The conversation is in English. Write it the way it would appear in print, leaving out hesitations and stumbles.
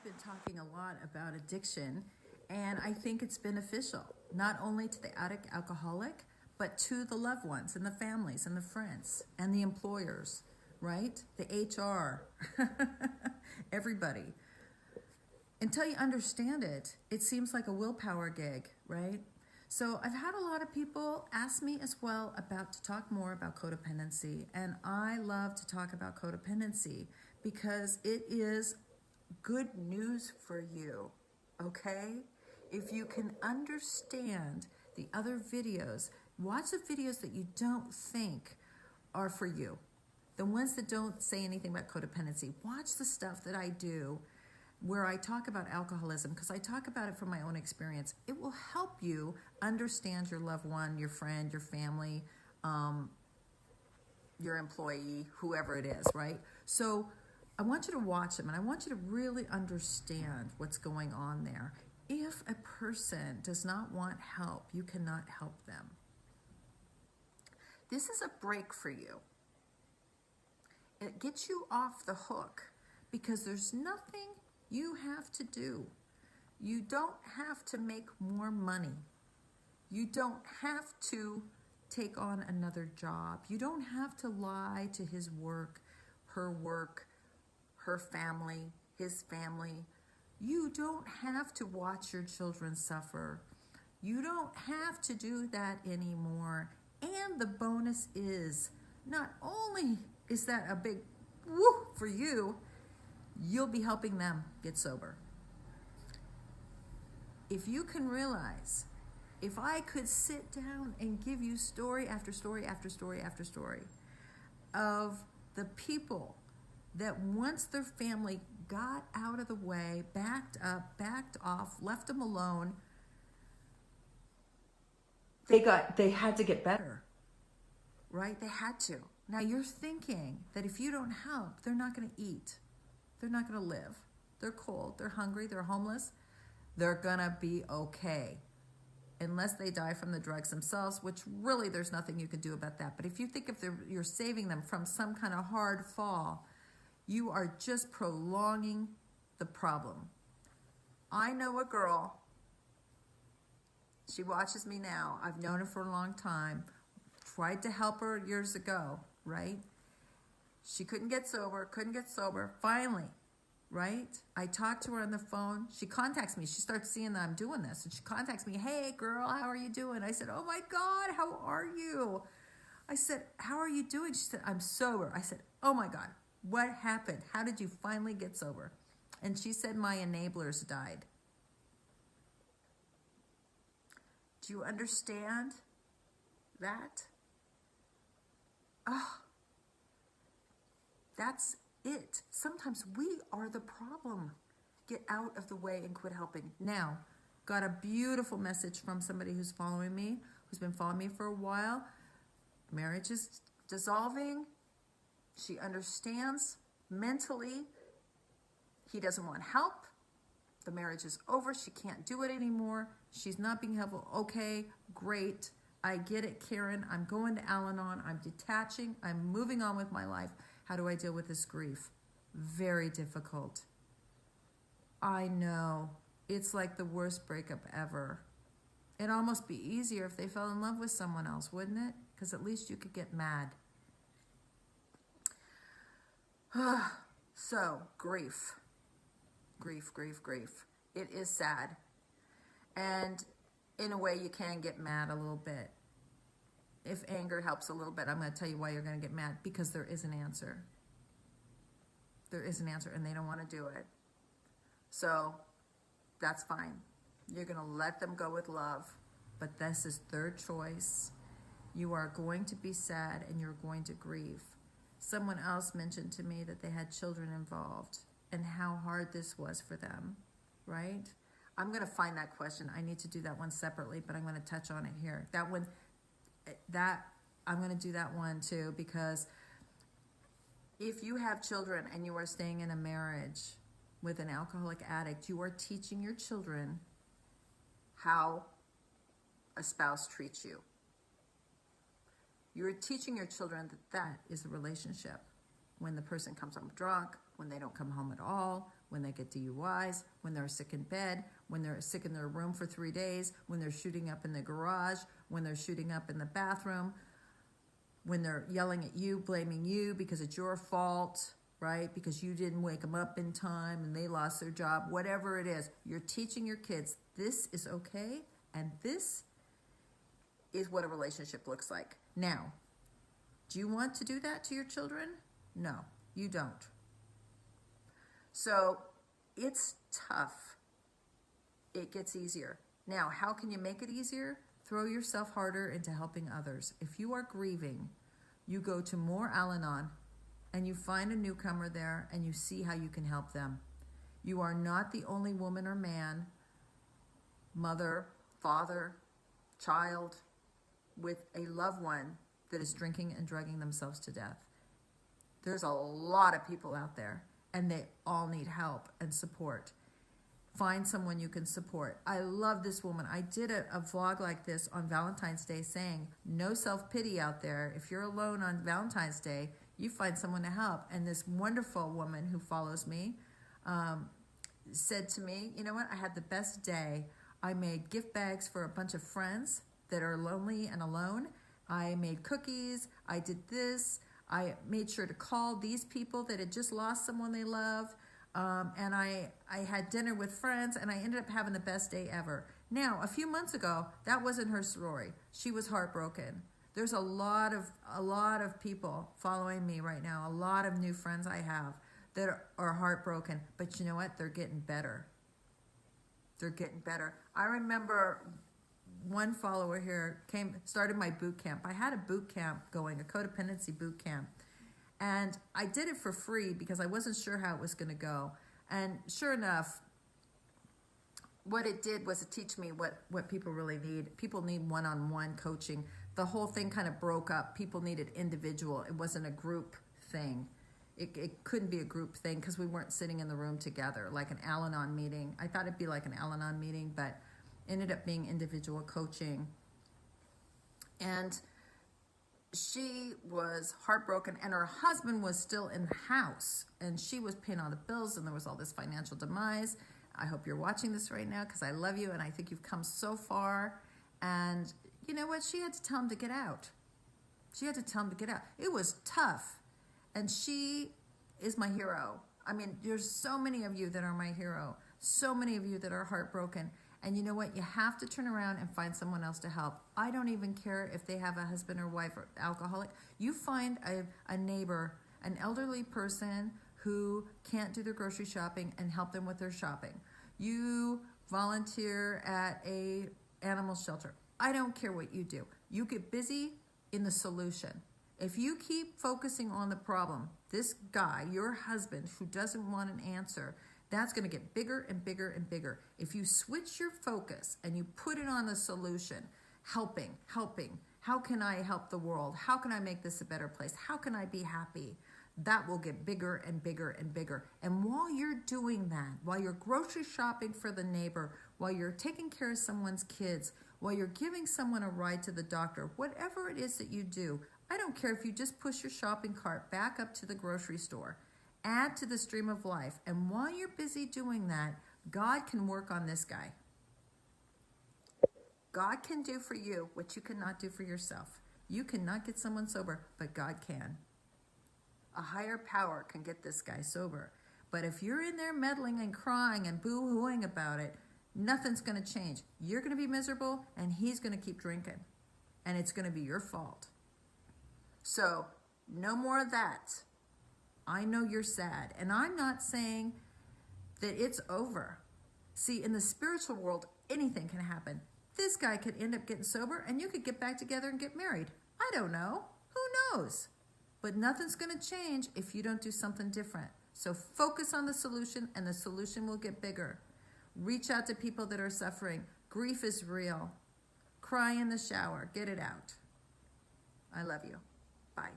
been talking a lot about addiction, and I think it's beneficial, not only to the addict alcoholic, but to the loved ones and the families and the friends and the employers, right? The HR, everybody. Until you understand it, it seems like a willpower gig, right? So I've had a lot of people ask me as well to talk more about codependency, and I love to talk about codependency because it is good news for you, okay? If you can understand the other videos, watch the videos that you don't think are for you, the ones that don't say anything about codependency. Watch the stuff that I do where I talk about alcoholism, because I talk about it from my own experience. It will help you understand your loved one, your friend, your family, your employee, whoever it is, right? So I want you to watch them, and I want you to really understand what's going on there. If a person does not want help, you cannot help them. This is a break for you. It gets you off the hook because there's nothing you have to do. You don't have to make more money. You don't have to take on another job. You don't have to lie to his work, her family, his family. You don't have to watch your children suffer. You don't have to do that anymore. And the bonus is, not only is that a big woo for you, you'll be helping them get sober. If you can realize, if I could sit down and give you story after story after story after story of the people that once their family got out of the way, backed up, backed off, left them alone, they had to get better, right? They had to. Now you're thinking that if you don't help, they're not going to eat. They're not going to live. They're cold. They're hungry. They're homeless. They're going to be okay. Unless they die from the drugs themselves, which really there's nothing you can do about that. But if you think you're saving them from some kind of hard fall, you are just prolonging the problem. I know a girl. She watches me now. I've known her for a long time. Tried to help her years ago, right? She couldn't get sober. Finally, right? I talked to her on the phone. She contacts me. She starts seeing that I'm doing this. And she contacts me, hey, girl, how are you doing? I said, oh, my God, how are you? I said, how are you doing? She said, I'm sober. I said, oh, my God, what happened? How did you finally get sober? And she said, my enablers died. Do you understand that? Oh. That's it. Sometimes we are the problem. Get out of the way and quit helping. Now, got a beautiful message from somebody who's following me, who's been following me for a while. Marriage is dissolving. She understands mentally. He doesn't want help. The marriage is over. She can't do it anymore. She's not being helpful. Okay, great. I get it, Karen. I'm going to Al-Anon. I'm detaching. I'm moving on with my life. How do I deal with this grief? Very difficult. I know. It's like the worst breakup ever. It'd almost be easier if they fell in love with someone else, wouldn't it? Because at least you could get mad. So, grief. Grief. It is sad. And in a way, you can get mad a little bit. If anger helps a little bit, I'm going to tell you why you're going to get mad. Because there is an answer. There is an answer, and they don't want to do it. So that's fine. You're going to let them go with love. But this is their choice. You are going to be sad, and you're going to grieve. Someone else mentioned to me that they had children involved and how hard this was for them, right? I'm going to find that question. I need to do that one separately, but I'm going to touch on it here. I'm going to do that one too, because if you have children and you are staying in a marriage with an alcoholic addict, you are teaching your children how a spouse treats you. You're teaching your children that is a relationship. When the person comes home drunk, when they don't come home at all, when they get DUIs, when they're sick in bed, when they're sick in their room for 3 days, when they're shooting up in the garage, when they're shooting up in the bathroom, when they're yelling at you, blaming you because it's your fault, right? Because you didn't wake them up in time and they lost their job, whatever it is. You're teaching your kids this is okay and this is what a relationship looks like. Now, do you want to do that to your children? No, you don't. So it's tough. It gets easier. Now, how can you make it easier? Throw yourself harder into helping others. If you are grieving, you go to more Al-Anon and you find a newcomer there and you see how you can help them. You are not the only woman or man, mother, father, child, with a loved one that is drinking and drugging themselves to death. There's a lot of people out there and they all need help and support. Find someone you can support. I love this woman. I did a vlog like this on Valentine's Day saying, no self-pity out there. If you're alone on Valentine's Day, you find someone to help. And this wonderful woman who follows me said to me, you know what? I had the best day. I made gift bags for a bunch of friends that are lonely and alone. I made cookies. I did this. I made sure to call these people that had just lost someone they love. And I had dinner with friends, and I ended up having the best day ever. Now, a few months ago, that wasn't her story. She was heartbroken. There's a lot of people following me right now, a lot of new friends I have that are heartbroken. But you know what? They're getting better. They're getting better. I remember one follower here started my boot camp. I had a boot camp going, a codependency boot camp. And I did it for free because I wasn't sure how it was going to go. And sure enough, what it did was to teach me what people really need. People need one-on-one coaching. The whole thing kind of broke up. People needed individual. It wasn't a group thing. It couldn't be a group thing because we weren't sitting in the room together like an Al-Anon meeting. I thought it'd be like an Al-Anon meeting, but ended up being individual coaching. And she was heartbroken, and her husband was still in the house, and she was paying all the bills, and there was all this financial demise. I hope you're watching this right now because I love you, and I think you've come so far. And you know what? She had to tell him to get out. She had to tell him to get out. It was tough, and she is my hero. I mean, there's so many of you that are my hero, so many of you that are heartbroken. And you know what? You have to turn around and find someone else to help. I don't even care if they have a husband or wife or alcoholic. You find a neighbor, an elderly person who can't do their grocery shopping and help them with their shopping. You volunteer at a animal shelter. I don't care what you do. You get busy in the solution. If you keep focusing on the problem, this guy, your husband, who doesn't want an answer, that's going to get bigger and bigger and bigger. If you switch your focus and you put it on the solution, helping. How can I help the world? How can I make this a better place? How can I be happy? That will get bigger and bigger and bigger. And while you're doing that, while you're grocery shopping for the neighbor, while you're taking care of someone's kids, while you're giving someone a ride to the doctor, whatever it is that you do, I don't care if you just push your shopping cart back up to the grocery store. Add to the stream of life. And while you're busy doing that, God can work on this guy. God can do for you what you cannot do for yourself. You cannot get someone sober, but God can. A higher power can get this guy sober. But if you're in there meddling and crying and boo-hooing about it, nothing's going to change. You're going to be miserable, and he's going to keep drinking. And it's going to be your fault. So, no more of that. I know you're sad, and I'm not saying that it's over. See, in the spiritual world, anything can happen. This guy could end up getting sober, and you could get back together and get married. I don't know. Who knows? But nothing's going to change if you don't do something different. So focus on the solution, and the solution will get bigger. Reach out to people that are suffering. Grief is real. Cry in the shower. Get it out. I love you. Bye.